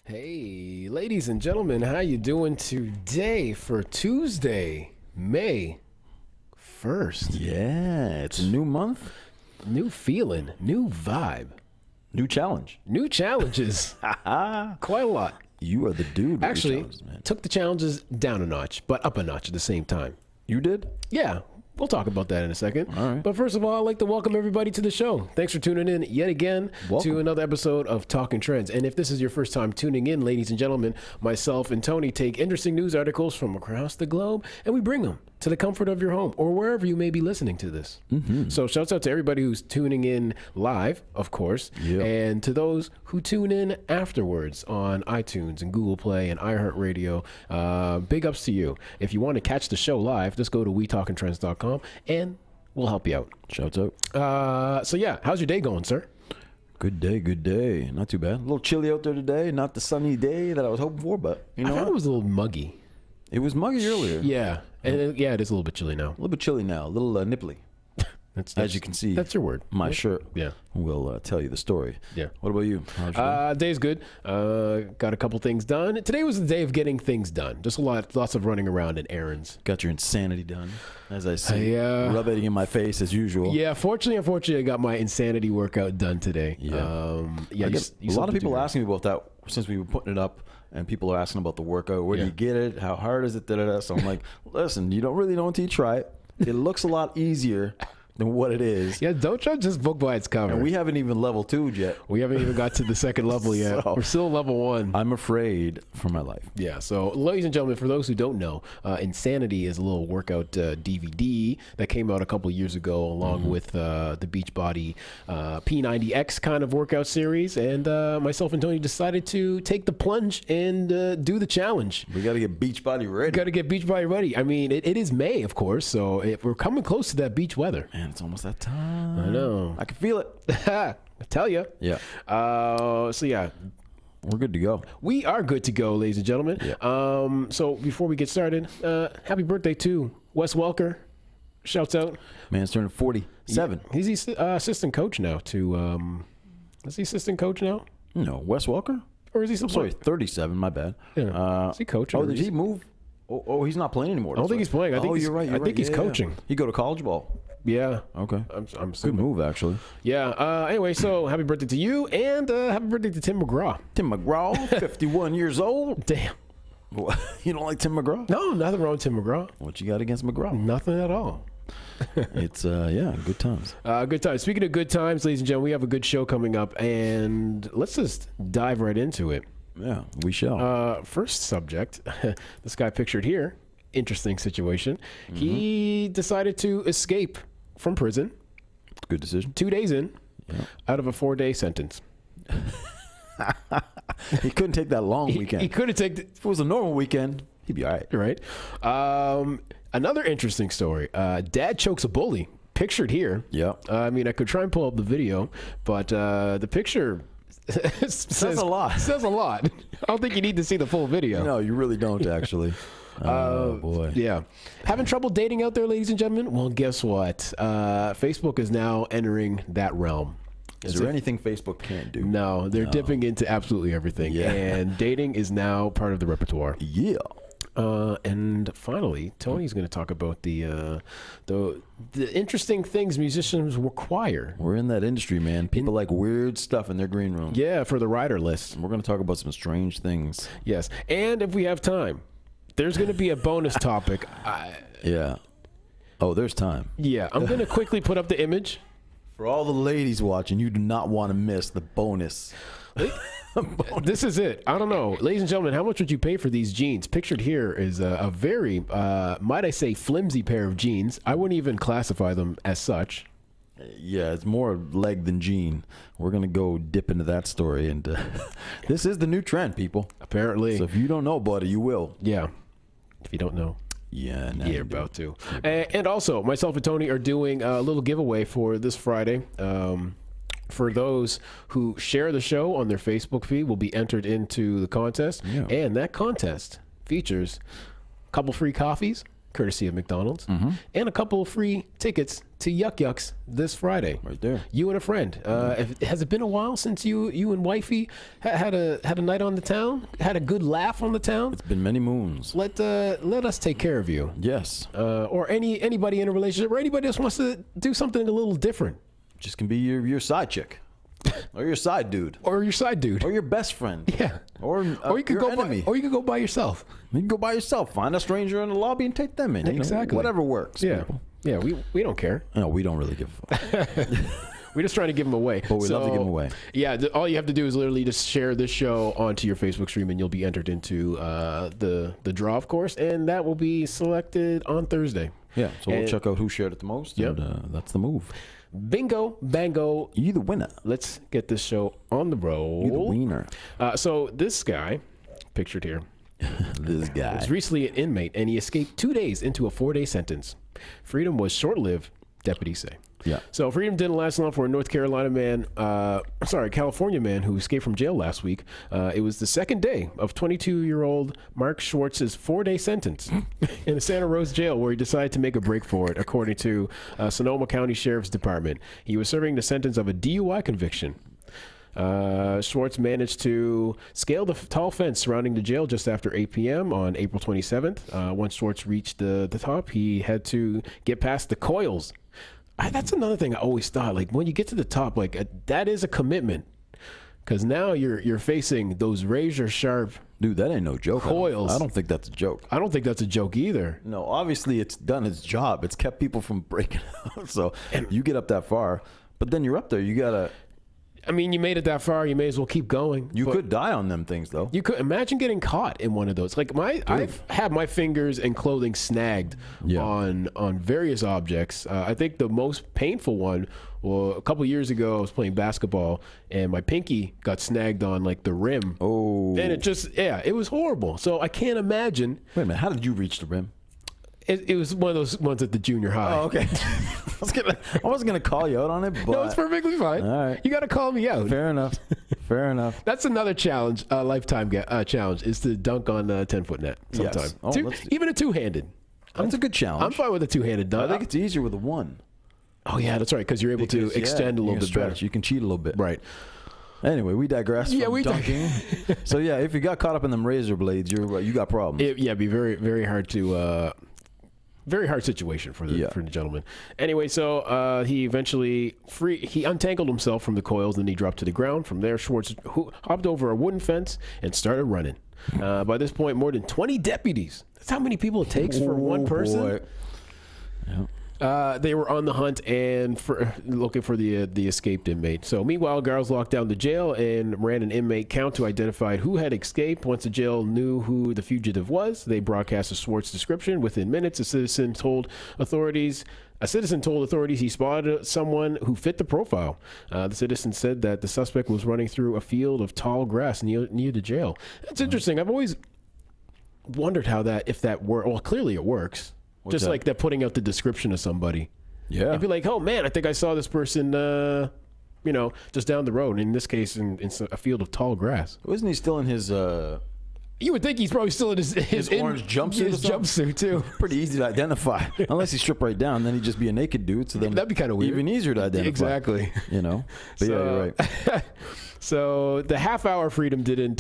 Hey, ladies and gentlemen, how you doing today for Tuesday, May 1st? Yeah, it's a new month, New feeling, new vibe, new challenge. new challenges. Quite a lot. You are the dude. with the Actually, challenges, man. took the challenges down a notch, but up a notch at the same time. You did? Yeah, we'll talk about that in a second. All right. But first of all, I'd like to welcome everybody to the show. Thanks for tuning in yet again Welcome. to another episode of Talking Trends. And if this is your first time tuning in, ladies and gentlemen, myself and Tony take interesting news articles from across the globe and we bring them to the comfort of your home or wherever you may be listening to this. So shouts out to everybody who's tuning in live, of course, Yeah. and to those who tune in afterwards on iTunes and Google Play and iHeartRadio. Big ups to you. If you want to catch the show live, just go to wetalkingtrends.com and we'll help you out. Shouts out. So yeah, how's your day going, sir? Good day, good day. Not too bad. A little chilly out there today. Not the sunny day that I was hoping for, but you I know thought it what? was a little muggy. It was muggy earlier. Yeah, and yeah, it is a little bit chilly now. A little bit chilly now. A little nipply. As you can see, that's your word. my shirt Yeah. will tell you the story. Yeah. What about you? How's your day? Day's good. Got a couple things done. Today was the day of getting things done. Just lots of running around and errands. Got your insanity done, as I see. Yeah. Rub it in my face as usual. Yeah, unfortunately, I got my insanity workout done today. Yeah. Yeah. I get a lot of people asking me about that since we were putting it up, and people are asking about the workout. Where do you get it? How hard is it? Da-da-da. So I'm like, listen, you don't really know until you try it. It looks a lot easier than what it is. Yeah, don't judge this book by its cover. And we haven't even level 2'd yet. We haven't even got to the second level yet. So- We're still level 1. I'm afraid for my life. Yeah, so ladies and gentlemen, for those who don't know, Insanity is a little workout DVD that came out a couple years ago along with the Beachbody P90X kind of workout series. And myself and Tony decided to take the plunge and do the challenge. We got to get Beachbody ready. Got to get Beachbody ready. I mean, it is May, of course, so we're coming close to that beach weather. Man, it's almost that time. I know. I can feel it. I tell you. Yeah. So yeah, We're good to go. we are good to go, ladies and gentlemen. Yeah. So before we get started, happy birthday to Wes Welker. Shouts out. Man's turning 47. He's the assistant coach now. Is he assistant coach now, No, Wes Welker? or is he still Sorry, 37. My bad. Yeah. Is he coaching? Oh, or did is he move? Oh, he's not playing anymore. I don't think he's playing. I think he's- you're right. I think he's coaching. He go to college ball. Yeah. Okay. I'm Good assuming. move, actually. Yeah. Anyway, so happy birthday to you, and happy birthday to Tim McGraw. Tim McGraw, 51 years old. Damn. You don't like Tim McGraw? No, nothing wrong with Tim McGraw. What you got against McGraw? Nothing at all. It's yeah, good times. Good times. Speaking of good times, ladies and gentlemen, we have a good show coming up, and let's just dive right into it. Yeah, we shall. First subject, this guy pictured here, interesting situation. He decided to escape from prison Good decision. 2 days in Yeah. out of a 4-day sentence. He couldn't take that long weekend. He could have taken, If it was a normal weekend, he'd be all right. right? Another interesting story. Dad chokes a bully, pictured here. Yeah. I mean, I could try and pull up the video, but the picture says a lot. Says a lot. I don't think you need to see the full video. No, you really don't, actually. Oh, boy. Yeah. Having trouble dating out there, ladies and gentlemen? Well, guess what? Facebook is now entering that realm. Is there anything Facebook can't do? No, they're dipping into absolutely everything. Yeah. And dating is now part of the repertoire. Yeah. And finally, Tony's going to talk about the interesting things musicians require. We're in that industry, man. People like weird stuff in their green room. Yeah, for the rider list. We're going to talk about some strange things. Yes. And if we have time, there's going to be a bonus topic. Yeah. Oh, there's time. Yeah, I'm going to quickly put up the image. For all the ladies watching, you do not want to miss the bonus. This is it. I don't know. Ladies and gentlemen, how much would you pay for these jeans? Pictured here is a very, might I say, flimsy pair of jeans. I wouldn't even classify them as such. Yeah, it's more leg than jean. We're going to go dip into that story. And this is the new trend, people. Apparently. So if you don't know about it, you will. Yeah. If you don't know. Yeah, now You're you do. about to. And also, myself and Tony are doing a little giveaway for this Friday. For those who share the show on their Facebook feed, will be entered into the contest. Yeah. And that contest features a couple free coffees courtesy of McDonald's, and a couple of free tickets to Yuck Yucks this Friday. Right there. You and a friend. Has it been a while since you and wifey had a night on the town? Had a good laugh on the town? It's been many moons. Let us take care of you. Yes. Or anybody in a relationship, or anybody else wants to do something a little different. Just can be your side chick. Or your side dude. Or your side dude. Or your best friend. Yeah. Or you could your go enemy. or you could go by yourself. You can go by yourself. Find a stranger in the lobby and take them in. You know, Exactly. whatever works. Yeah. People. Yeah, we don't care. No, we don't really give a fuck. We're just trying to give them away. But we love to give them away. Yeah, all you have to do is literally just share this show onto your Facebook stream, and you'll be entered into the draw, of course, and that will be selected on Thursday. Yeah, so we'll check out who shared it the most, and that's the move. Bingo, bango. You the winner. Let's get this show on the roll. You the winner. So this guy, pictured here, This guy. was recently an inmate, and he escaped 2 days into a 4-day sentence. Freedom was short-lived, deputies say. Yeah. So freedom didn't last long for a California man who escaped from jail last week. It was the second day of 22-year-old Mark Schwartz's 4-day sentence in the Santa Rosa jail, where he decided to make a break for it, according to Sonoma County Sheriff's Department. He was serving the sentence of a DUI conviction. Schwartz managed to scale the tall fence surrounding the jail just after 8 p.m. on April 27th. Once Schwartz reached the top, he had to get past the coils. That's another thing I always thought. Like, when you get to the top, like, that is a commitment, because now you're facing those razor sharp. Dude, that ain't no joke. Coils. I don't think that's a joke. I don't think that's a joke either. No, obviously it's done its job. It's kept people from breaking out. So you get up that far, but then you're up there. You gotta. I mean, you made it that far. You may as well keep going. You could die on them things, though. You could imagine getting caught in one of those. Like I've had my fingers and clothing snagged on various objects. I think the most painful one, well, a couple years ago, I was playing basketball and my pinky got snagged on like the rim. Oh. And it was horrible. So I can't imagine. Wait a minute. How did you reach the rim? It was one of those ones at the junior high. Oh, okay. I wasn't gonna call you out on it, but No, it's perfectly fine. All right. You got to call me out. Fair enough. Fair enough. That's another challenge, lifetime challenge, is to dunk on a 10-foot net sometime. Yes. Oh, Even a two-handed. That's a good challenge. I'm fine with a two-handed I dunk. think it's easier with a one. Oh, yeah, that's right, because you're able to extend a little bit better. You can cheat a little bit. Right. Anyway, we digress. Yeah, from we dunking. So yeah, if you got caught up in them razor blades, you got problems. It'd be very, very hard to... very hard situation for the gentleman. Anyway, so he eventually he untangled himself from the coils, and he dropped to the ground. From there, Schwartz hopped over a wooden fence and started running. By this point, more than 20 deputies. That's how many people it takes for one person. Boy. Yeah. They were on the hunt and looking for the escaped inmate. So meanwhile, guards locked down the jail and ran an inmate count to identify who had escaped. Once the jail knew who the fugitive was, they broadcast a Schwartz description. Within minutes, a citizen told authorities he spotted someone who fit the profile. The citizen said that the suspect was running through a field of tall grass near the jail. That's interesting. I've always wondered if that works. Well, clearly it works. Just like that, putting out the description of somebody. Yeah. You'd be like, oh man, I think I saw this person, just down the road. In this case, in a field of tall grass. Wasn't he still in his? You would think he's probably still in his orange jumpsuit. His jumpsuit too. Pretty easy to identify, unless he stripped right down. Then he'd just be a naked dude. So then that'd be kind of weird. Even easier to identify. Exactly. But yeah, you're right. So the half-hour freedom didn't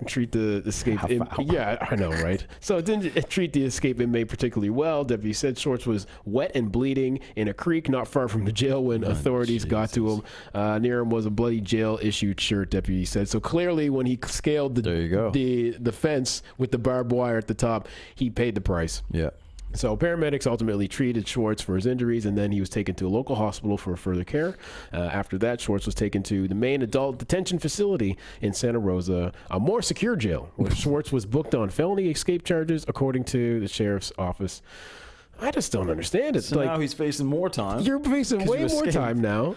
treat the escape. Yeah, I know, right? So it didn't treat the escape inmate particularly well. Deputy said Schwartz was wet and bleeding in a creek not far from the jail when authorities got to him. Near him was a bloody jail-issued shirt. Deputy said. So clearly, when he scaled the fence with the barbed wire at the top, he paid the price. Yeah. So paramedics ultimately treated Schwartz for his injuries, and then he was taken to a local hospital for further care. After that, Schwartz was taken to the main adult detention facility in Santa Rosa, a more secure jail, where Schwartz was booked on felony escape charges, according to the sheriff's office. I just don't understand it. So now he's facing more time. You're facing way more time now.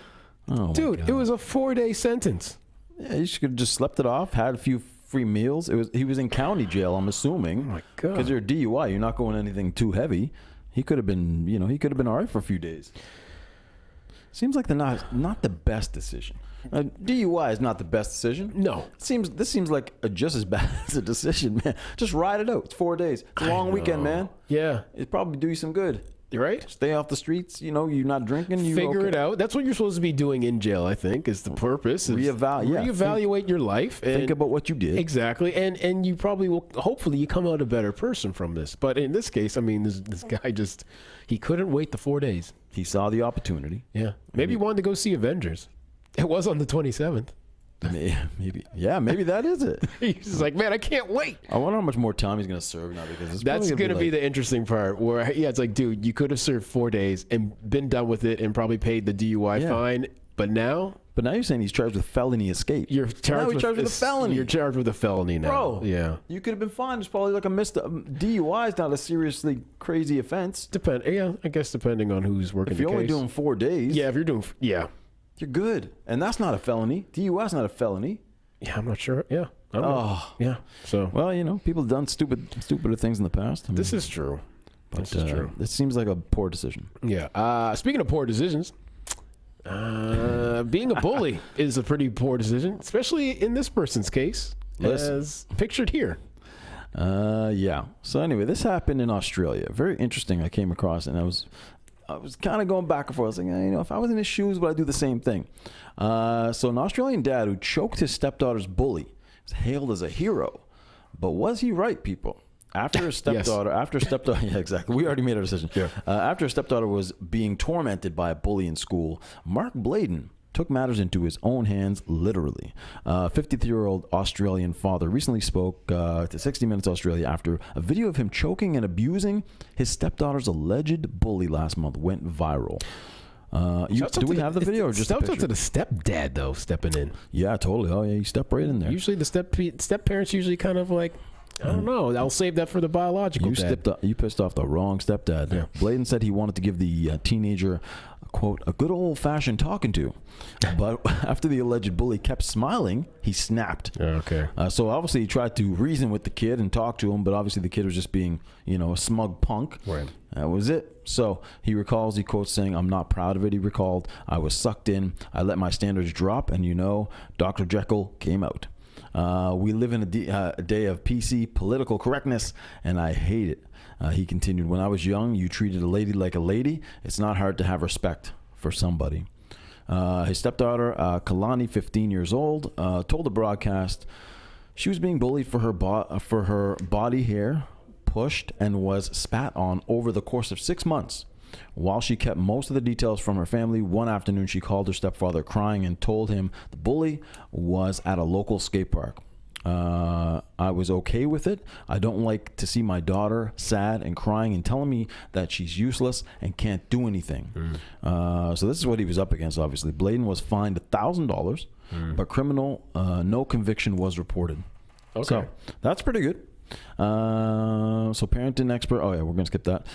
Oh, dude, it was a 4-day sentence. Yeah, you should have just slept it off, had a few free meals. He was in county jail, I'm assuming. Oh my God. Because you're a DUI, you're not going anything too heavy. He could have been, he could have been all right for a few days. seems like they're not the best decision. DUI is not the best decision. No. This seems like just as bad as a decision, man. Just ride it out. It's 4 days. It's a long weekend, man. Yeah. It'd probably do you some good. You're right. Stay off the streets. You're not drinking. Figure it out. That's what you're supposed to be doing in jail, I think, is the purpose. Reevaluate your life. Think about what you did. Exactly. And you probably will, hopefully, you come out a better person from this. But in this case, I mean, this guy he couldn't wait the 4 days. He saw the opportunity. Yeah. Maybe he wanted to go see Avengers. It was on the 27th. Maybe. Yeah, maybe that is it. He's just like, man, I can't wait. I wonder how much more time he's going to serve now, because that's going to be the interesting part where, it's like, dude, you could have served 4 days and been done with it and probably paid the DUI fine. But now you're saying he's charged with felony escape. You're charged with a felony. You're charged with a felony now. Bro, yeah. You could have been fined. It's probably like a DUI is not a seriously crazy offense. I guess depending on who's working if you're only doing 4 days. Yeah, if you're doing, you're good. And that's not a felony. DUI is not a felony. Yeah, I'm not sure. Yeah. Yeah. So. Well, people have done stupider things in the past. I mean, this is true. This is true. This seems like a poor decision. Yeah. Speaking of poor decisions, being a bully is a pretty poor decision, especially in this person's case, as pictured here. Yeah. So anyway, this happened in Australia. Very interesting. I came across it, and I was kind of going back and forth. I was like, if I was in his shoes, would I do the same thing? So an Australian dad who choked his stepdaughter's bully was hailed as a hero. But was he right, people? After his stepdaughter, yeah, exactly. We already made our decision. Yeah. After his stepdaughter was being tormented by a bully in school, Mark Bladen took matters into his own hands, literally. 53-year-old Australian father recently spoke to 60 Minutes Australia after a video of him choking and abusing his stepdaughter's alleged bully last month went viral. Do we have the video or just a picture? Shout out to the stepdad, though, stepping in. Yeah, totally. Oh, yeah, you step right in there. Usually the step parents usually kind of like, I don't know. I'll save that for the biological dad. You pissed off the wrong stepdad. Yeah. Bladen said he wanted to give the teenager, quote, a good old-fashioned talking to. But after the alleged bully kept smiling, he snapped. Okay. So obviously he tried to reason with the kid and talk to him, but obviously the kid was just being, a smug punk. Right. That was it. So he quotes saying, I'm not proud of it, he recalled. I was sucked in. I let my standards drop, and Dr. Jekyll came out. We live in a day of PC political correctness, and I hate it. He continued, when I was young, you treated a lady like a lady. It's not hard to have respect for somebody. His stepdaughter, Kalani, 15 years old, told the broadcast she was being bullied for her body hair, pushed, and was spat on over the course of 6 months. While she kept most of the details from her family, one afternoon she called her stepfather crying and told him the bully was at a local skate park. I was okay with it. I don't like to see my daughter sad and crying and telling me that she's useless and can't do anything. So this is what he was up against, obviously. Bladen was fined $1,000, but no conviction was reported. Okay. So that's pretty good. So parenting expert. Oh yeah, we're gonna skip that.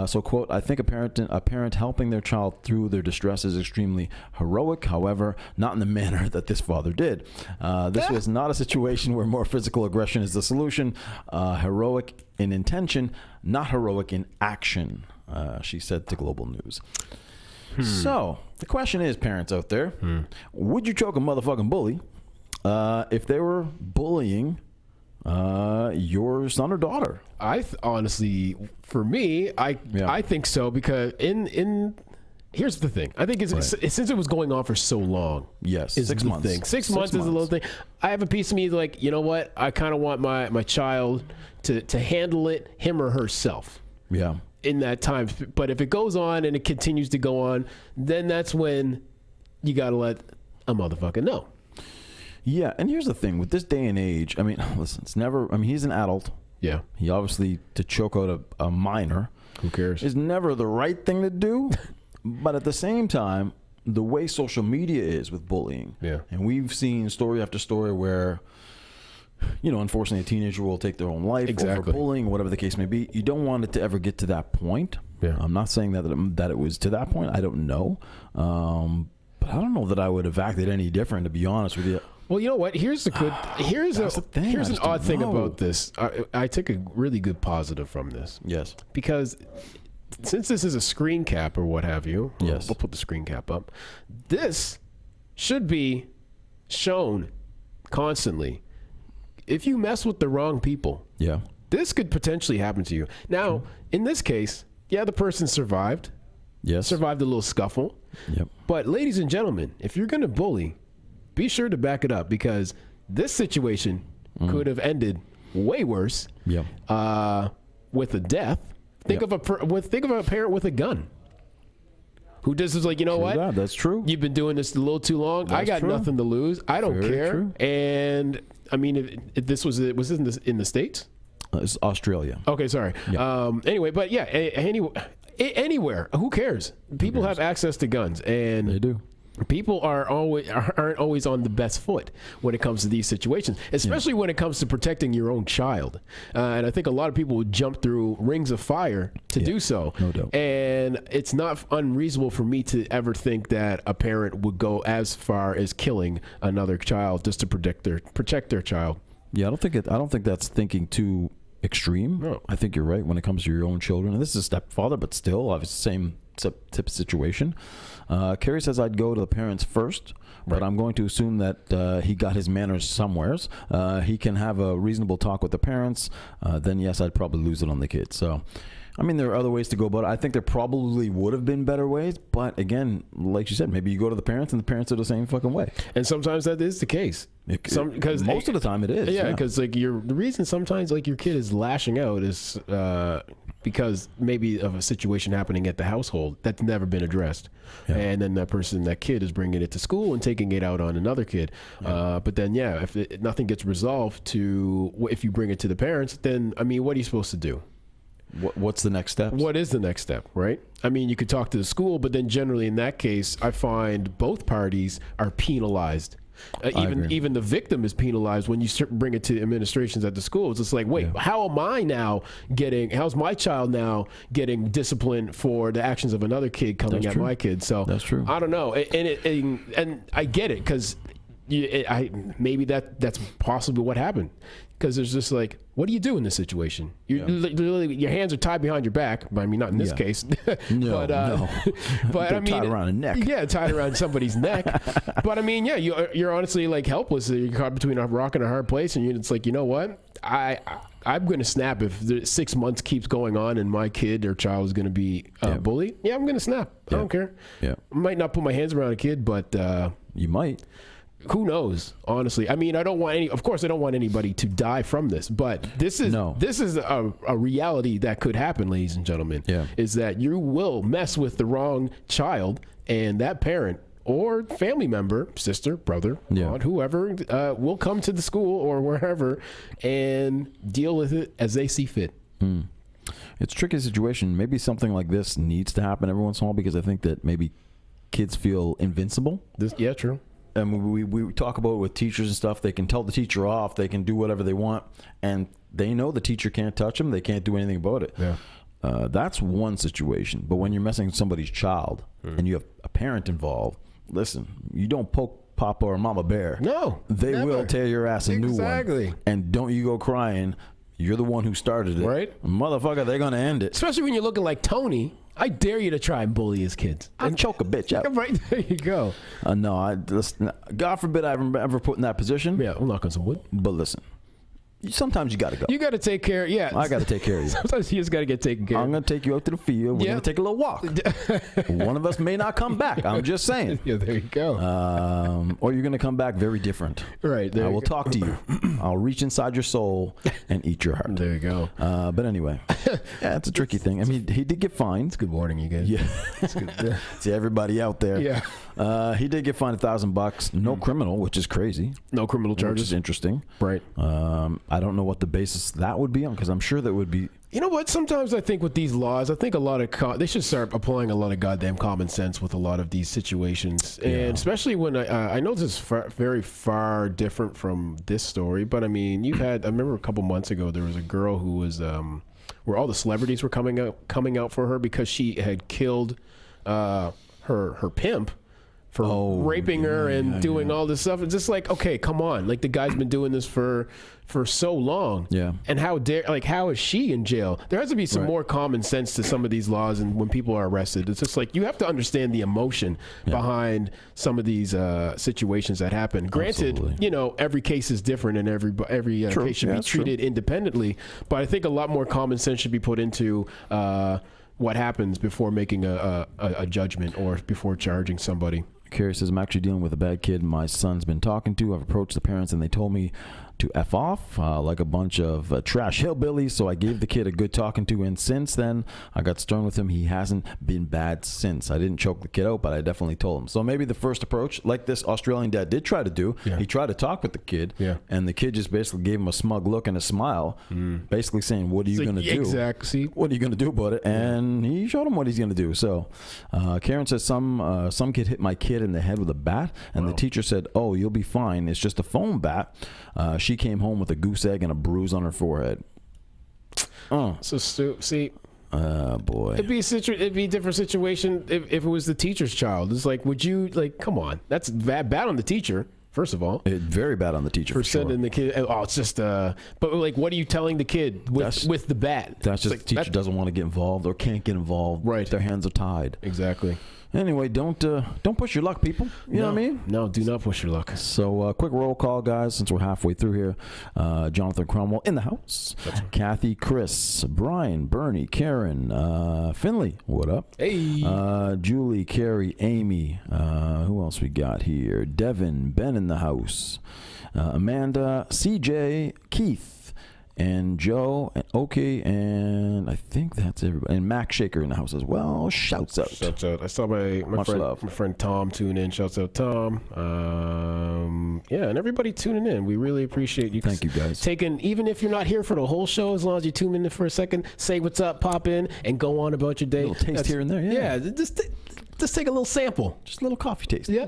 So quote, I think a parent helping their child through their distress is extremely heroic. However, not in the manner that this father did. This was not a situation where more physical aggression is the solution. Heroic in intention, not heroic in action. She said to Global News. So the question is, parents out there, would you choke a motherfucking bully if they were bullying your son or daughter? Honestly, for me, I think so, because here's the thing. I think since it was going on for so long. Yes, 6 months. 6 months is a little thing. I have a piece of me like, you know what? I kind of want my child to handle it, him or herself. Yeah. In that time. But if it goes on and it continues to go on, then that's when you got to let a motherfucker know. Yeah, and here's the thing. With this day and age, I mean, listen, he's an adult. Yeah. He obviously, to choke out a minor, who cares, is never the right thing to do. But at the same time, the way social media is with bullying, and we've seen story after story where, unfortunately a teenager will take their own life over bullying, whatever the case may be. You don't want it to ever get to that point. Yeah. I'm not saying that it was to that point. I don't know. But I don't know that I would have acted any different, to be honest with you. Well, you know what? Here's an odd thing about this. I took a really good positive from this. Yes. Because since this is a screen cap or what have you, yes, we'll put the screen cap up. This should be shown constantly. If you mess with the wrong people, yeah, this could potentially happen to you. Now, in this case, yeah, the person survived. yes, Survived a little scuffle. yep. But ladies and gentlemen, if you're going to bully, be sure to back it up, because this situation could have ended way worse. Yeah. With a death. Think of a parent with a gun who just is like, you know what? That's true. You've been doing this a little too long. I got nothing to lose. I don't Very care. true. And I mean, if this was in the States? It's Australia. Okay, sorry. Yeah. Anyway, but yeah, anywhere. Who cares? People have access to guns, and They do. people aren't always on the best foot when it comes to these situations, especially when it comes to protecting your own child. And I think a lot of people would jump through rings of fire to do so. No doubt. And it's not unreasonable for me to ever think that a parent would go as far as killing another child just to protect their child. Yeah, I don't think that's thinking too extreme. No. I think you're right when it comes to your own children. And this is a stepfather, but still, obviously, same type of situation. Carrie says I'd go to the parents first, but I'm going to assume that he got his manners somewheres. He can have a reasonable talk with the parents. Then yes, I'd probably lose it on the kids. So, I mean, there are other ways to go about it. I think there probably would have been better ways, but again, like you said, maybe you go to the parents and the parents are the same fucking way. And sometimes that is the case. Because most of the time it is. Yeah, because like the reason sometimes like your kid is lashing out is because maybe of a situation happening at the household that's never been addressed, and then that kid is bringing it to school and taking it out on another kid. But then if nothing gets resolved if you bring it to the parents, then I mean, what are you supposed to do? What's the next step? What is the next step, right? I mean, you could talk to the school, but then generally in that case, I find both parties are penalized. Even the victim is penalized when you bring it to administrations at the school. It's just like, wait, how's my child now getting disciplined for the actions of another kid coming at my kid? So that's true. I don't know, and I get it, because maybe that's possibly what happened. Because there's just like, what do you do in this situation? Literally, your hands are tied behind your back. I mean, not in this case. No, but I mean, tied around a neck. Yeah, tied around somebody's neck. But I mean, you're honestly like helpless. You're caught between a rock and a hard place, and it's like, you know what? I'm going to snap if the 6 months keeps going on and my kid or child is going to be bullied. Yeah, I'm going to snap. I don't care. Yeah, I might not put my hands around a kid, but you might. Who knows? Honestly, I mean, I don't want anybody to die from this, but this is a reality that could happen, ladies and gentlemen. Yeah. Is that you will mess with the wrong child, and that parent or family member, sister, brother, aunt, whoever, will come to the school or wherever and deal with it as they see fit. It's a tricky situation. Maybe something like this needs to happen every once in a while, because I think that maybe kids feel invincible. True. And we talk about it with teachers and stuff. They can tell the teacher off. They can do whatever they want. And they know the teacher can't touch them. They can't do anything about it. Yeah. That's one situation. But when you're messing with somebody's child and you have a parent involved, listen, you don't poke Papa or Mama Bear. No. They will tear your ass a new one. Exactly. And don't you go crying. You're the one who started it. Right. Motherfucker, they're going to end it. Especially when you're looking like Tony. I dare you to try and bully his kids. And choke a bitch out. Right, there you go. No, God forbid I ever put in that position. Yeah, we'll knock on some wood. But listen, sometimes you got to go. You got to take care. Yeah. I got to take care of you. Sometimes you just got to get taken care of. I'm going to take you out to the field. We're going to take a little walk. One of us may not come back. I'm just saying. Yeah, there you go. Or you're going to come back very different. Right. I will talk to you. I'll reach inside your soul and eat your heart. There you go. But anyway, it's a tricky thing. I mean, he did get fined. It's good warning, you guys. Yeah. It's good. Yeah. See everybody out there. Yeah. He did get fined $1,000. No criminal, which is crazy. No criminal charges. Which is interesting. Right. I don't know what the basis that would be on, because I'm sure that would be. You know what? Sometimes I think with these laws, I think a lot of they should start applying a lot of goddamn common sense with a lot of these situations, and especially when I know this is very far different from this story, but I mean, I remember a couple months ago there was a girl who was where all the celebrities were coming out for her because she had killed her pimp for raping her and doing all this stuff. It's just like, okay, come on. Like, the guy's been doing this for so long. Yeah. And how is she in jail? There has to be some more common sense to some of these laws, and when people are arrested, it's just like, you have to understand the emotion behind some of these situations that happen. Granted, you know, every case is different, and every case should be treated independently, but I think a lot more common sense should be put into what happens before making a judgment or before charging somebody. Carrie says, I'm actually dealing with a bad kid my son's been talking to. I've approached the parents and they told me to F off like a bunch of trash hillbillies. So I gave the kid a good talking to, and since then I got stern with him. He hasn't been bad since. I didn't choke the kid out, but I definitely told him. So maybe the first approach, like this Australian dad did try to do, he tried to talk with the kid, and the kid just basically gave him a smug look and a smile, basically saying, what are you going to do? Exactly. What are you going to do about it? And he showed him what he's going to do. So Karen says, some kid hit my kid in the head with a bat, and the teacher said, oh, you'll be fine. It's just a foam bat. She came home with a goose egg and a bruise on her forehead. So see, boy, it'd be a different situation if it was the teacher's child. It's like, would you, like, come on, that's bad on the teacher. First of all, very bad on the teacher for sending the kid. Oh, it's just but like, what are you telling the kid with the bat? That's just, like, the teacher doesn't want to get involved or can't get involved. Right, their hands are tied. Exactly. Anyway, don't push your luck, people. You know what I mean? No, do not push your luck. So, quick roll call, guys, since we're halfway through here. Jonathan Cromwell in the house. Kathy, Chris, Brian, Bernie, Karen, Finley, what up? Hey. Julie, Carrie, Amy. Who else we got here? Devin, Ben in the house. Amanda, CJ, Keith, and Joe, and okay, and I think that's everybody. And Mac Shaker in the house as well. Shouts out. Shouts out. I saw my friend Tom tune in. Shouts out, Tom. And everybody tuning in. We really appreciate you. Thank you, guys. Even if you're not here for the whole show, as long as you tune in for a second, say what's up, pop in, and go on about your day. A little taste here and there. Yeah, just take a little sample. Just a little coffee taste. Yeah.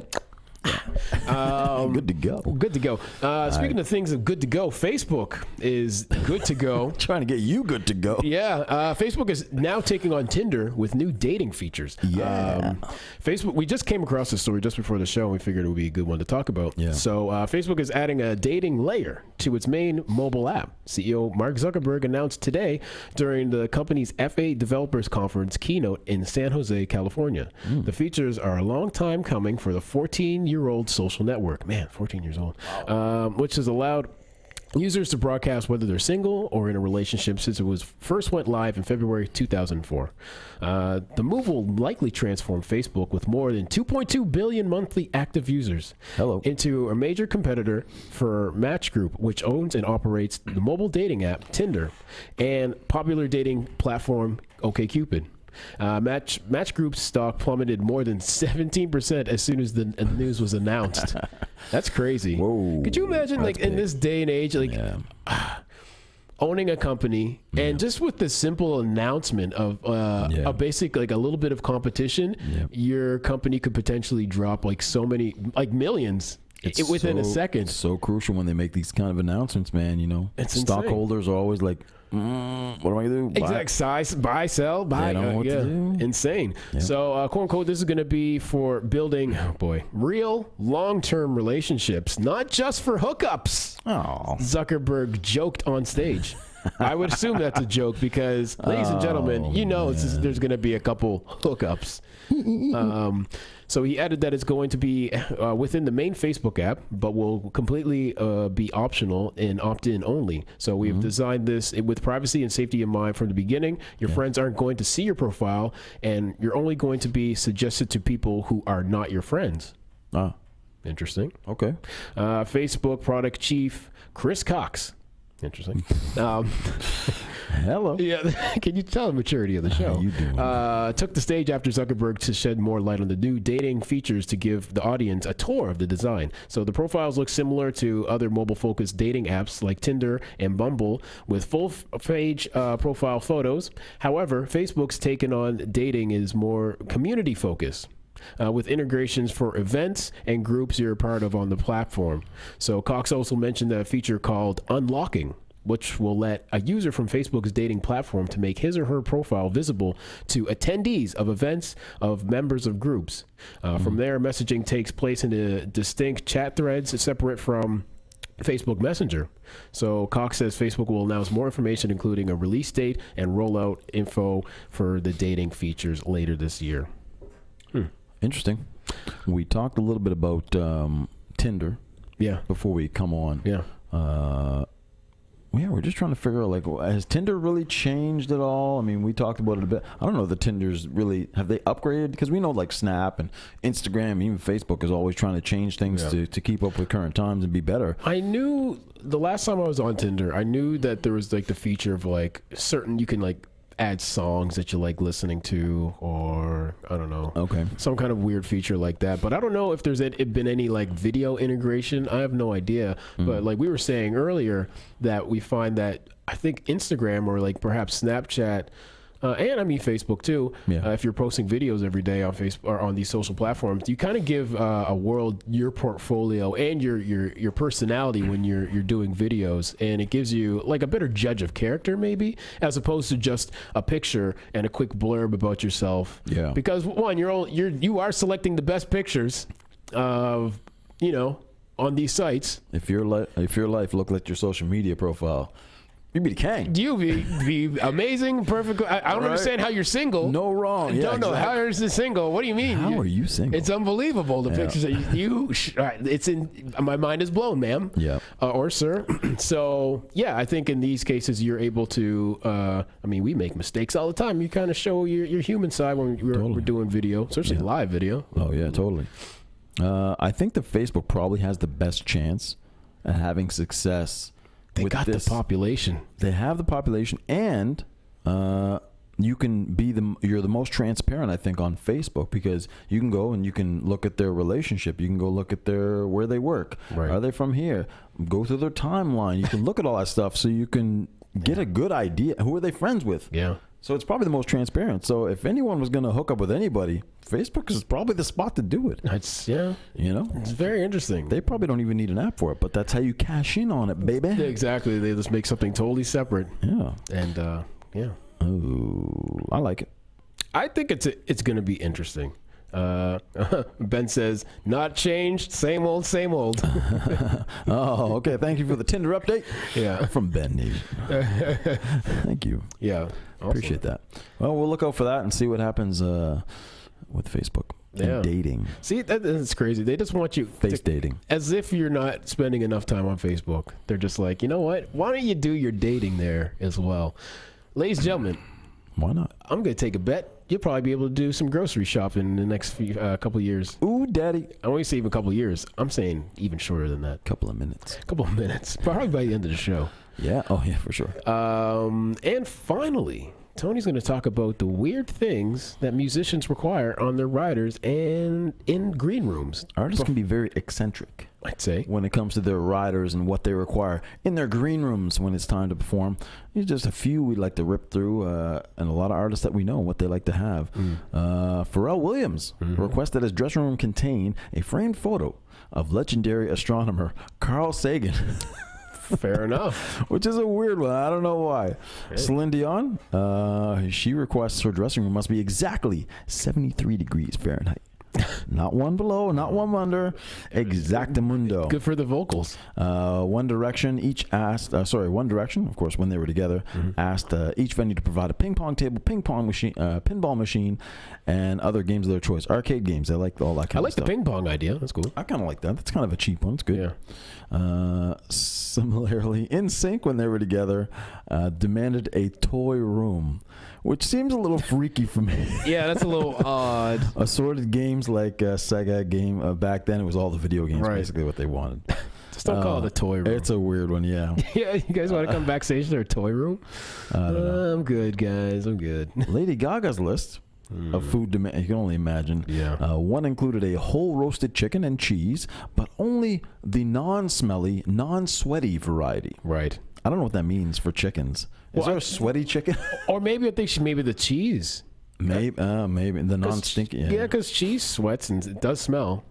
Good to go. Good to go. Speaking of things of good to go, Facebook is good to go. Trying to get you good to go. Yeah. Facebook is now taking on Tinder with new dating features. Yeah. Facebook, we just came across this story just before the show, and we figured it would be a good one to talk about. Yeah. So Facebook is adding a dating layer to its main mobile app. CEO Mark Zuckerberg announced today during the company's FA Developers Conference keynote in San Jose, California. The features are a long time coming for the 14-year-old social network. Man, 14 years old. Wow. Which has allowed users to broadcast whether they're single or in a relationship since it was first went live in February 2004. The move will likely transform Facebook, with more than 2.2 billion monthly active users, into a major competitor for Match Group, which owns and operates the mobile dating app Tinder and popular dating platform OkCupid. Match Group's stock plummeted more than 17% as soon as the news was announced. That's crazy. Whoa, could you imagine, like, in this day and age, like, owning a company and just with the simple announcement of a basic, like, a little bit of competition, your company could potentially drop like so many, like, millions within a second. It's so crucial when they make these kind of announcements, man. You know, stockholders are always like, what am I gonna do? Exact size, buy, sell, buy. Insane. Yeah. So, quote unquote, this is going to be for building, real long-term relationships, not just for hookups. Oh, Zuckerberg joked on stage. I would assume that's a joke because, ladies and gentlemen, there's going to be a couple hookups. So he added that it's going to be within the main Facebook app, but will completely be optional and opt-in only. So we've designed this with privacy and safety in mind from the beginning. Your friends aren't going to see your profile, and you're only going to be suggested to people who are not your friends. Interesting. Okay. Facebook product chief Chris Cox. Interesting. Hello. Yeah. Can you tell the maturity of the show? How you doing? Took the stage after Zuckerberg to shed more light on the new dating features to give the audience a tour of the design. So the profiles look similar to other mobile-focused dating apps like Tinder and Bumble with full-page profile photos. However, Facebook's taken on dating is more community-focused. With integrations for events and groups you're a part of on the platform. So Cox also mentioned a feature called Unlocking, which will let a user from Facebook's dating platform to make his or her profile visible to attendees of events of members of groups. From there, messaging takes place in a distinct chat threads separate from Facebook Messenger. So Cox says Facebook will announce more information, including a release date and rollout info for the dating features later this year. Interesting. We talked a little bit about Tinder. Yeah. Before we come on. Yeah. We're just trying to figure out, like, has Tinder really changed at all? I mean, we talked about it a bit. I don't know if the Tinders really, have they upgraded? Because we know, like, Snap and Instagram, even Facebook is always trying to change things to keep up with current times and be better. I knew the last time I was on Tinder, I knew that there was, like, the feature of, like, certain, you can, like, add songs that you like listening to, or I don't know, some kind of weird feature like that. But I don't know if there's been any like video integration. I have no idea. But like we were saying earlier, that we find that I think Instagram or like perhaps Snapchat, and I mean Facebook too. If you're posting videos every day on Facebook or on these social platforms, you kind of give a world your portfolio and your personality when you're doing videos, and it gives you like a better judge of character maybe, as opposed to just a picture and a quick blurb about yourself. Yeah. Because one, you are selecting the best pictures of on these sites. If your life looked like your social media profile, you'd be the king. You be amazing, perfect. I don't understand how you're single. No wrong. Yeah, don't know how you're single. What do you mean? How are you single? It's unbelievable. The pictures that you it's in my mind is blown, ma'am. Yeah. Or sir. So yeah, I think in these cases you're able to. I mean, we make mistakes all the time. You kind of show your human side when we're doing video, especially live video. Oh yeah, totally. I think that Facebook probably has the best chance at having success. They got the population. They have the population, and you can be you're the most transparent, I think, on Facebook, because you can go and you can look at their relationship. You can go look at where they work. Right. Are they from here? Go through their timeline. You can look at all that stuff, so you can get a good idea. Who are they friends with? Yeah. So it's probably the most transparent. So if anyone was going to hook up with anybody, Facebook is probably the spot to do it. It's very interesting. They probably don't even need an app for it, but that's how you cash in on it, baby. Yeah, exactly. They just make something totally separate. Yeah. And Oh, I like it. I think it's going to be interesting. Ben says, not changed, same old, same old. Oh, okay. Thank you for the Tinder update. Yeah. From Ben Nation. Thank you. Yeah. Awesome. Appreciate that. Well, we'll look out for that and see what happens with Facebook and dating. See, that's crazy. They just want you dating. As if you're not spending enough time on Facebook. They're just like, you know what? Why don't you do your dating there as well? Ladies and gentlemen. Why not? I'm going to take a bet. You'll probably be able to do some grocery shopping in the next couple of years. Ooh, daddy. I only say even a couple of years. I'm saying even shorter than that. Couple of minutes. Probably by the end of the show. Yeah. Oh, yeah, for sure. And finally, Tony's going to talk about the weird things that musicians require on their riders and in green rooms. Artists can be very eccentric, I'd say, when it comes to their riders and what they require in their green rooms when it's time to perform. There's just a few we'd like to rip through, and a lot of artists that we know what they like to have. Pharrell Williams requested his dressing room contain a framed photo of legendary astronomer Carl Sagan. Fair enough. Which is a weird one. I don't know why. Hey. Celine Dion, she requests her dressing room must be exactly 73 degrees Fahrenheit. Not one below, not one under. Exactamundo. Good for the vocals. One Direction, One Direction, of course, when they were together, asked each venue to provide a ping pong table, pinball machine, and other games of their choice. Arcade games. I like all that kind of stuff. I like the ping pong idea. That's cool. I kind of like that. That's kind of a cheap one. It's good. Yeah. Similarly, NSYNC, when they were together, demanded a toy room, which seems a little freaky for me. Yeah, that's a little odd. Assorted games like Sega game. Back then, it was all the video games, basically what they wanted. Just don't call it a toy room. It's a weird one, yeah. Yeah, you guys want to come backstage to their toy room? I don't know. I'm good, guys. I'm good. Lady Gaga's list of food demand, you can only imagine. Yeah. One included a whole roasted chicken and cheese, but only the non-smelly, non-sweaty variety. Right. I don't know what that means for chickens. Is there a sweaty chicken? Or maybe I think maybe the cheese. Maybe the non-stinky. Yeah, because cheese sweats and it does smell.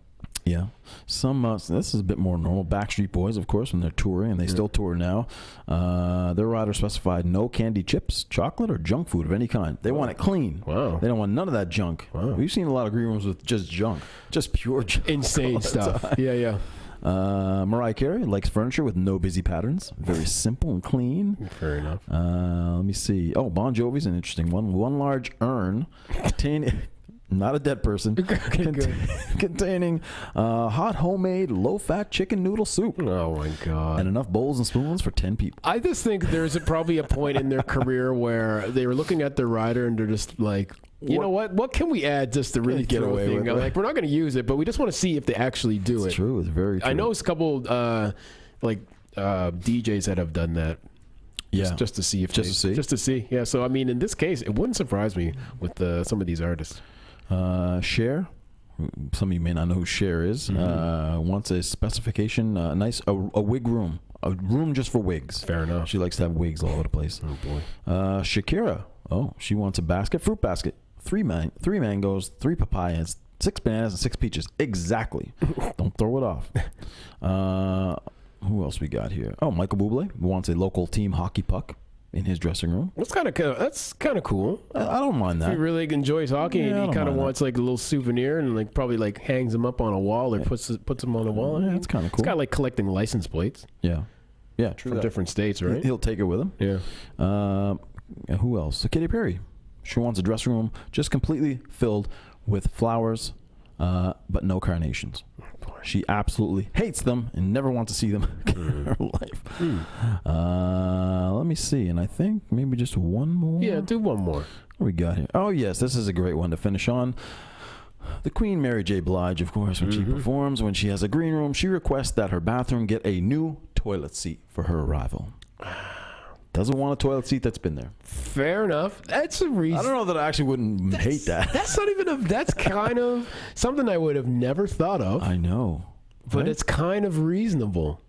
Yeah. Some, this is a bit more normal. Backstreet Boys, of course, when they're touring, and they still tour now. Their rider specified no candy chips, chocolate, or junk food of any kind. They want it clean. Wow. They don't want none of that junk. Wow. We've seen a lot of green rooms with just junk. Just pure junk. Insane stuff. Yeah. Mariah Carey likes furniture with no busy patterns. Very simple and clean. Fair enough. Let me see. Oh, Bon Jovi's an interesting one. One large urn containing... Not a dead person. Containing hot homemade low-fat chicken noodle soup. Oh my God! And enough bowls and spoons for 10 people. I just think there's probably a point in their career where they were looking at their rider and they're just like, you know what? What can we add just to really Get throw away a thing? with it. Like, we're not going to use it, but we just want to see if they actually do it. It's true. It's very true. I know it's a couple DJs that have done that. Yeah. Just to see if Just to see? Yeah. So I mean, in this case, it wouldn't surprise me with some of these artists. Cher, some of you may not know who Cher is, wants a specification, a wig room, a room just for wigs. Fair enough. She likes to have wigs all over the place. Oh boy. Shakira, she wants a fruit basket, 3 mangoes, 3 papayas, 6 bananas, and 6 peaches. Exactly. Don't throw it off. Who else we got here? Oh, Michael Bublé wants a local team hockey puck in his dressing room. That's kind of cool. I don't mind that. He really enjoys hockey, and he kind of wants like a little souvenir, and probably hangs them up on a wall or puts them on a wall. Yeah, it's kind of cool. It's kind of like collecting license plates. Yeah, true. From different states, right? He'll take it with him. Yeah. Who else? So Katy Perry. She wants a dressing room just completely filled with flowers, but no carnations. She absolutely hates them and never wants to see them in her life. Let me see. And I think maybe just one more. Yeah, do one more. What we got here? Oh, yes. This is a great one to finish on. The Queen, Mary J. Blige, of course, when she performs, when she has a green room, she requests that her bathroom get a new toilet seat for her arrival. Doesn't want a toilet seat that's been there. Fair enough. That's a reason. I don't know that I actually wouldn't hate that. That's not even that's kind of something I would have never thought of. I know. But right? It's kind of reasonable.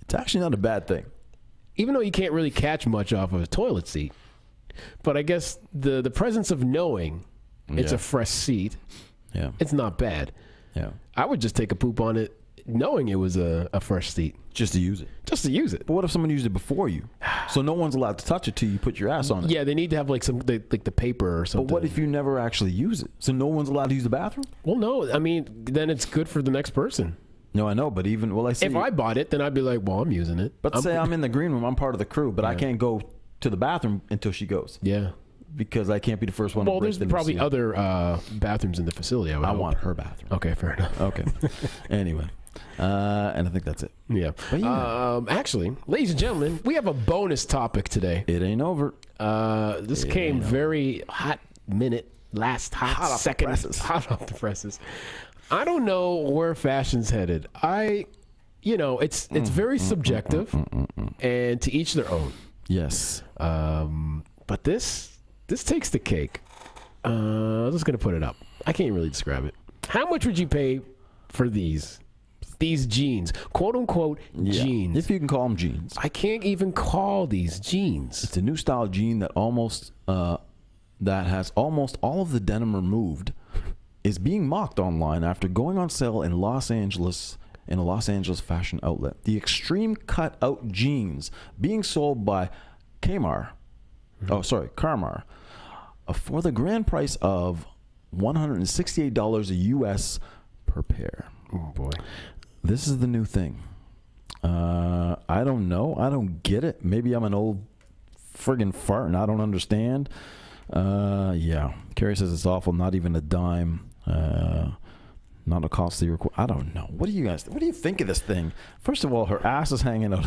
It's actually not a bad thing. Even though you can't really catch much off of a toilet seat. But I guess the presence of knowing it's a fresh seat, it's not bad. Yeah. I would just take a poop on it knowing it was a fresh seat. Just to use it. Just to use it. But what if someone used it before you? So no one's allowed to touch it till you put your ass on it. Yeah, they need to have like the paper or something. But what if you never actually use it? So no one's allowed to use the bathroom? Well, no. I mean, then it's good for the next person. No, I know, but I see. If I bought it, then I'd be like, well, I'm using it. But say I'm in the green room, I'm part of the crew, but I can't go to the bathroom until she goes. Yeah. Because I can't be the first one. Well, to there's probably other bathrooms in the facility. I want her bathroom. Okay, fair enough. Okay. Anyway, and I think that's it. Yeah. Actually, ladies and gentlemen, we have a bonus topic today. It ain't over. This came very hot minute, last hot second, hot off the presses. I don't know where fashion's headed. It's very subjective, and to each their own. Yes. But this takes the cake. I'm just gonna put it up. I can't really describe it. How much would you pay for these jeans, quote unquote jeans? If you can call them jeans. I can't even call these jeans. It's a new style jean that that has almost all of the denim removed, is being mocked online after going on sale in Los Angeles in a Los Angeles fashion outlet. The extreme cut out jeans being sold by Carmar, for the grand price of $168 US per pair. Oh boy. This is the new thing. I don't know. I don't get it. Maybe I'm an old friggin' fart and I don't understand. Carrie says it's awful. Not even a dime. Not a costly I don't know. What do you think of this thing? First of all, her ass is hanging out.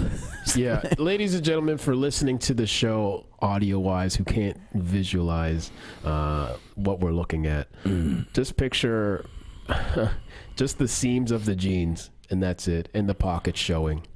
Yeah. Ladies and gentlemen, for listening to the show audio-wise who can't visualize what we're looking at, just picture just the seams of the jeans, and that's it, and the pockets showing.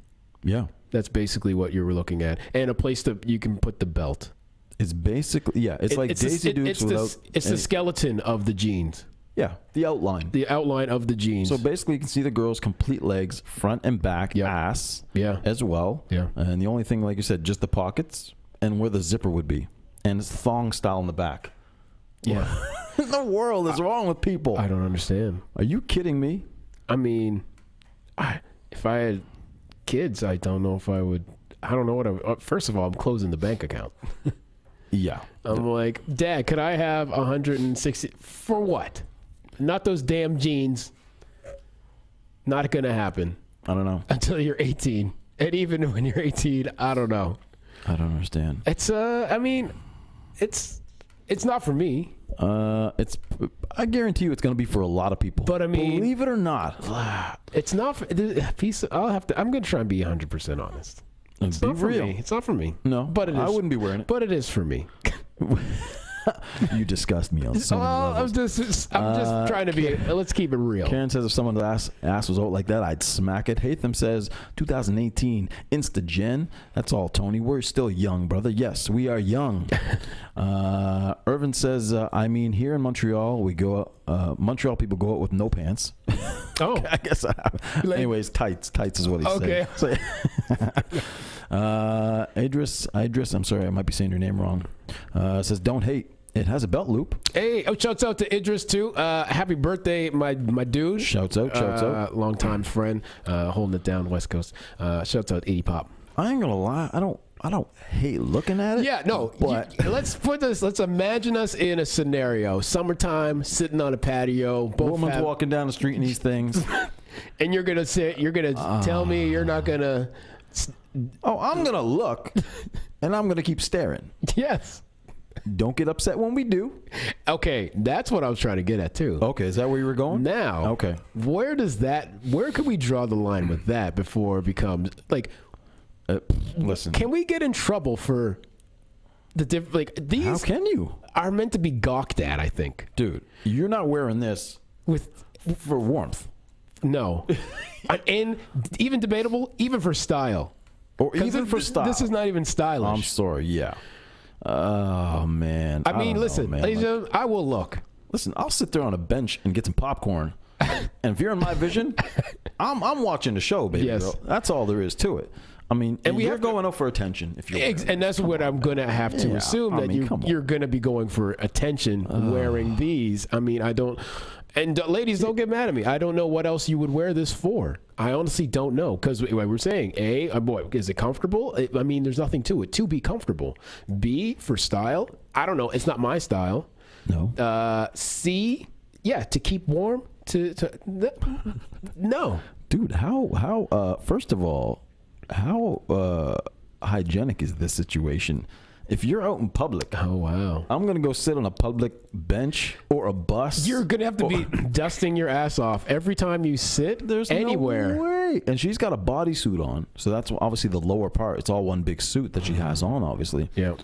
Yeah. That's basically what you were looking at. And a place that you can put the belt. It's basically, it's like Daisy Dukes without... It's the skeleton of the jeans. Yeah, the outline. The outline of the jeans. So basically you can see the girl's complete legs, front and back, ass as well. Yeah. And the only thing, like you said, just the pockets and where the zipper would be. And it's thong style in the back. Yeah. What in the world is wrong with people? I don't understand. Are you kidding me? I mean, if I had kids, I don't know if I would. I don't know what I would. First of all, I'm closing the bank account. Yeah. I'm like, Dad, could I have 160 for what? Not those damn jeans. Not gonna happen. I don't know. Until you're 18. And even when you're 18, I don't know. I don't understand. It's I mean, it's not for me. I guarantee you it's going to be for a lot of people. But I mean, believe it or not, it's not for I'm going to try and be 100% honest. It's be not for real. me. It's not for me. No, but it is. I wouldn't be wearing it. But it is for me. You disgust me on so many levels. I'm just trying to be. Let's keep it real. Karen says if someone's ass was out like that, I'd smack it. Hatham says 2018 Insta-gen. That's all, Tony. We're still young, brother. Yes, we are young. Irvin says, I mean, here in Montreal, we go. Montreal people go out with no pants. Oh, I guess. Anyways, tights. Tights is what he said. Okay. Idris. I'm sorry, I might be saying your name wrong. Says don't hate. It has a belt loop. Hey, shouts out to Idris too. Happy birthday, my dude. Shouts out. Longtime friend, holding it down West Coast. Shouts out 80 Pop. I ain't gonna lie. I don't hate looking at it. Yeah, no. But Let's imagine us in a scenario. Summertime, sitting on a patio. Woman's walking down the street in these things, and you're gonna tell me you're not gonna. Oh, I'm gonna look, and I'm gonna keep staring. Yes. Don't get upset when we do. Okay, that's what I was trying to get at too. Okay, is that where you were going? Now, okay. Where could we draw the line with that before it becomes like? Listen, can we get in trouble for the these? How can you? Are meant to be gawked at, I think. Dude, you're not wearing this for warmth. No, and even debatable, even for style, or even for style. This is not even stylish. I'm sorry. Yeah. Oh man. I mean, listen, ladies and gentlemen, I will look. Listen, I'll sit there on a bench and get some popcorn, and if you're in my vision, I'm watching the show, baby girl. That's all there is to it. I mean, and you're going out for attention if you're and that's what I'm going to have to assume that you're going to be going for attention wearing these. I mean, I don't. And ladies, don't get mad at me. I don't know what else you would wear this for. I honestly don't know because we're saying boy, is it comfortable? I mean, there's nothing to it. To be comfortable. B, for style. I don't know. It's not my style. No. C, to keep warm. No. Dude, how? First of all, how hygienic is this situation? If you're out in public, oh wow, I'm gonna go sit on a public bench or a bus. You're gonna have to be dusting your ass off every time you sit. There's anywhere. No way. And she's got a bodysuit on, so that's obviously the lower part. It's all one big suit that she has on, obviously. Yeah.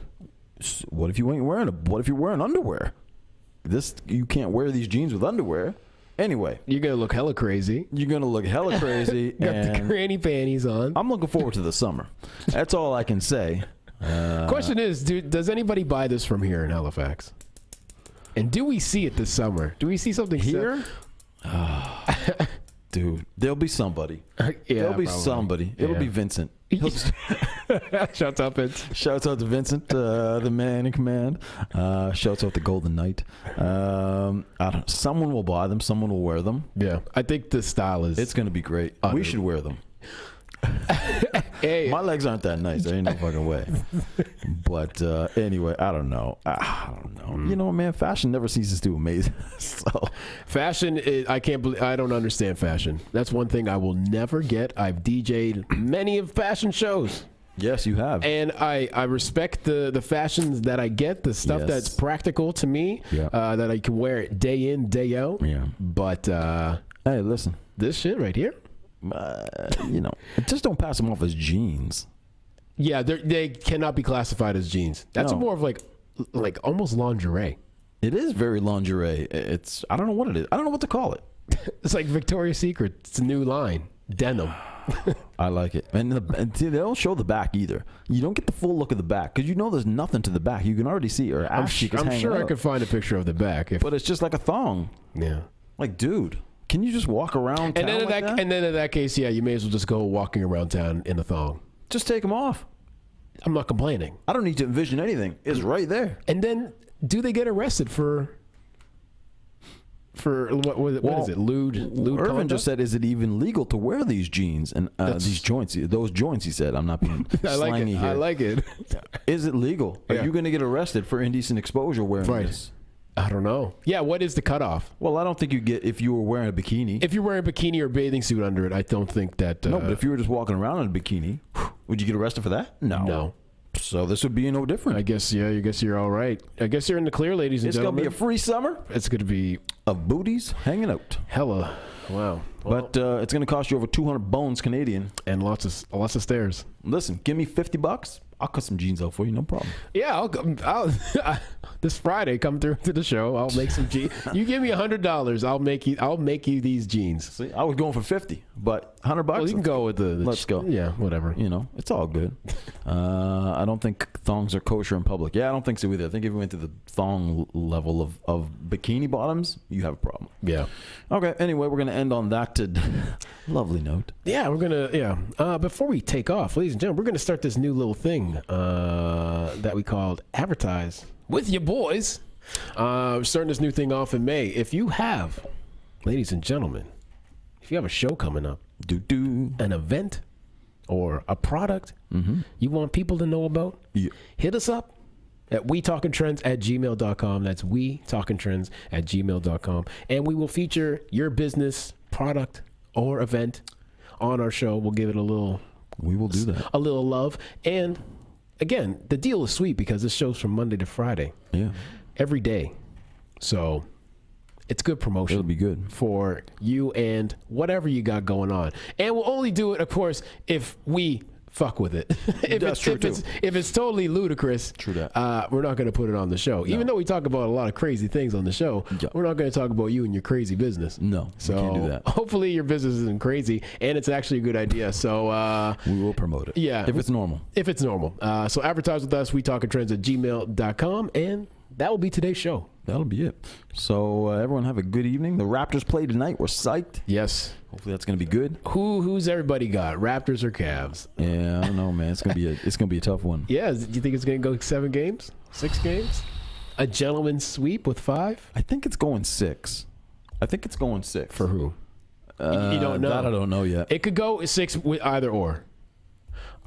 What if you ain't wearing what if you're wearing underwear? You can't wear these jeans with underwear. Anyway, you're gonna look hella crazy. You got the granny panties on. I'm looking forward to the summer. That's all I can say. Question is, does anybody buy this from here in Halifax? And do we see it this summer? Do we see something here? Dude, there'll be somebody. There'll be somebody. It'll be Vincent. Shouts out, Vince. Shouts out to Vincent, the man in command. Shouts out to Golden Knight. Someone will buy them. Someone will wear them. Yeah, I think the style is. It's going to be great. We should wear them. Hey. My legs aren't that nice. There ain't no fucking way. But anyway, I don't know. You know, man, fashion never ceases to amaze. So fashion is, I don't understand fashion. That's one thing I will never get. I've DJ'd many of fashion shows. Yes, you have. And I respect the fashions that I get, the stuff that's practical to me, that I can wear it day in, day out. Yeah. But hey, listen, this shit right here. Just don't pass them off as jeans. Yeah, they cannot be classified as jeans. That's more of like almost lingerie. It is very lingerie. I don't know what it is. I don't know what to call it. It's like Victoria's Secret. It's a new line, denim. I like it. And they don't show the back either. You don't get the full look of the back because there's nothing to the back. You can already see her ass. I'm sure I could find a picture of the back. But it's just like a thong. Yeah. Like, dude. Can you just walk around town and then in that case, you may as well just go walking around town in a thong. Just take them off. I'm not complaining. I don't need to envision anything. It's right there. And then, do they get arrested for for what is it? Lewd Irvin conduct? just said, is it even legal to wear these jeans and these joints? Those joints, he said. I'm not being slangy here. I like it. Is it legal? Are you going to get arrested for indecent exposure wearing this? I don't know. Yeah, what is the cutoff? Well, I don't think you get if you were wearing a bikini. If you're wearing a bikini or bathing suit under it, I don't think that... no, but if you were just walking around in a bikini, would you get arrested for that? No. So this would be no different. I guess you're all right. I guess you're in the clear, ladies and It's gentlemen. going to be a free summer It's going to be... of booties hanging out. Hella. Wow. But it's going to cost you over 200 bones Canadian. And lots of stairs. Listen, give me $50. I'll cut some jeans out for you, no problem. Yeah, I'll this Friday come through to the show. I'll make some jeans. You give me $100, I'll make you these jeans. See, I was going for 50, but $100. Well, you can go with the let's go. Yeah, whatever. You know, it's all good. I don't think thongs are kosher in public. Yeah, I don't think so either. I think if you went to the thong level of bikini bottoms, you have a problem. Yeah. Okay. Anyway, we're gonna end on that lovely note. Yeah, we're gonna before we take off, ladies and gentlemen, we're gonna start this new little thing that we called Advertise with Your Boys. We're starting this new thing off in May. If you have, ladies and gentlemen, if you have a show coming up, an event or a product you want people to know about, hit us up at wetalkingtrends@gmail.com. That's wetalkingtrends@gmail.com. And we will feature your business, product, or event on our show. We'll give it we will do that. a little love. And again, the deal is sweet because this show's from Monday to Friday. Yeah. Every day. So it's good promotion. It'll be good for you and whatever you got going on. And we'll only do it, of course, if we fuck with it. If it's totally ludicrous, true that. We're not going to put it on the show. Even though we talk about a lot of crazy things on the show, we're not going to talk about you and your crazy business. No, so we can't do that. Hopefully your business isn't crazy and it's actually a good idea. So we will promote it. Yeah. If it's normal. So advertise with us, wetalkingtrends@gmail.com, and that will be today's show. That'll be it. So everyone have a good evening. The Raptors play tonight. We're psyched. Yes. Hopefully that's going to be good. Who's everybody got? Raptors or Cavs? Yeah, I don't know, man. It's gonna be a tough one. Yeah. Do you think it's going to go 7 games? 6 games? A gentleman's sweep with 5? I think it's going 6. For who? You don't know. That I don't know yet. It could go 6 with either or.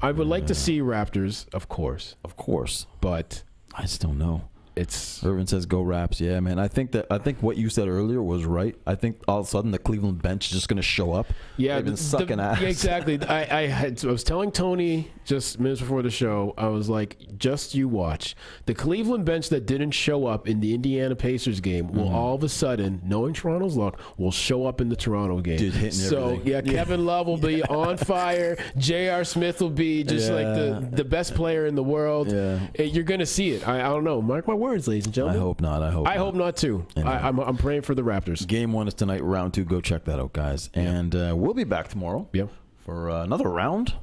I would like to see Raptors, of course. But I just don't know. It's Irvin says go Raps. Yeah, man. I think what you said earlier was right. I think all of a sudden the Cleveland bench is just going to show up. Yeah, they've been sucking ass. Yeah, exactly. I was telling Tony just minutes before the show. I was like, just you watch. The Cleveland bench that didn't show up in the Indiana Pacers game will all of a sudden, knowing Toronto's luck, will show up in the Toronto game. Dude, hitting everything. Yeah, Kevin Love will be on fire. J.R. Smith will be just like the best player in the world. Yeah. You're gonna see it. I don't know. Mark my words, ladies and gentlemen. I hope not. I hope not too. I'm praying for the Raptors. Game 1 is tonight. Round 2. Go check that out, guys. And we'll be back tomorrow. Yep. For another round.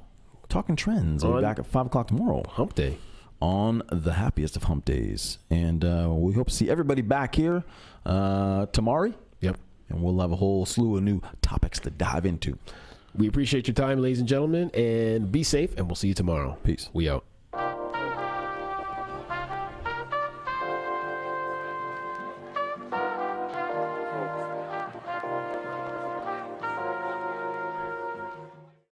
Talking Trends. We'll be back at 5 o'clock tomorrow. Hump Day. On the happiest of hump days. And we hope to see everybody back here tomorrow. Yep. And we'll have a whole slew of new topics to dive into. We appreciate your time, ladies and gentlemen, and be safe, and we'll see you tomorrow. Peace. We out.